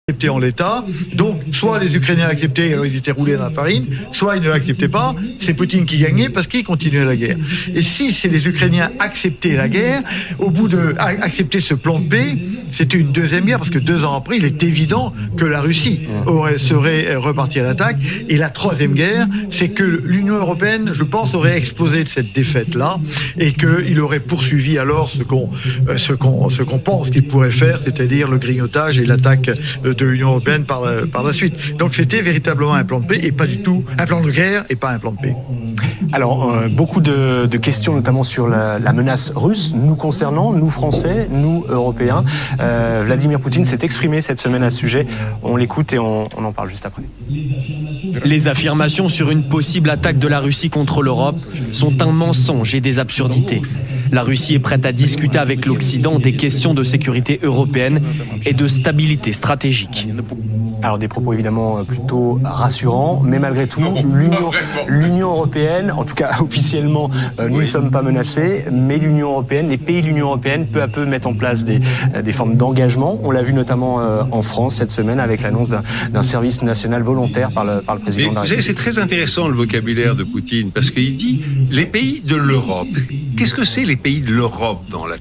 accepté en l'état, donc soit les Ukrainiens acceptaient, alors ils étaient roulés dans la farine, soit ils ne l'acceptaient pas, c'est Poutine qui gagnait parce qu'il continuait la guerre. Et si c'est les Ukrainiens acceptaient la guerre, au bout de accepter ce plan de paix, c'était une deuxième guerre, parce que 2 ans après, il est évident que la Russie serait repartie à l'attaque. Et la troisième guerre, c'est que l'Union européenne, je pense, aurait explosé de cette défaite-là, et qu'il aurait poursuivi alors ce qu'on pense qu'il pourrait faire, c'est-à-dire le grignotage et l'attaque de l'Union européenne par la suite. Donc c'était véritablement un plan de paix et pas du tout un plan de guerre et pas un plan de paix. Alors, beaucoup de questions, notamment sur la menace russe, nous concernant, nous Français, nous Européens. Vladimir Poutine s'est exprimé cette semaine à ce sujet. On l'écoute et on en parle juste après. Les affirmations sur une possible attaque de la Russie contre l'Europe sont un mensonge et des absurdités. La Russie est prête à discuter avec l'Occident des questions de sécurité européenne et de stabilité stratégique. Alors des propos évidemment plutôt rassurants, mais malgré tout, l'Union européenne, en tout cas officiellement, nous ne sommes pas menacés, mais l'Union européenne, les pays de l'Union européenne, peu à peu mettent en place des formes d'engagement. On l'a vu notamment en France cette semaine avec l'annonce d'un service national volontaire par le président de la République. C'est très intéressant le vocabulaire de Poutine, parce qu'il dit les pays de l'Europe. Qu'est-ce que c'est les pays de l'Europe dans la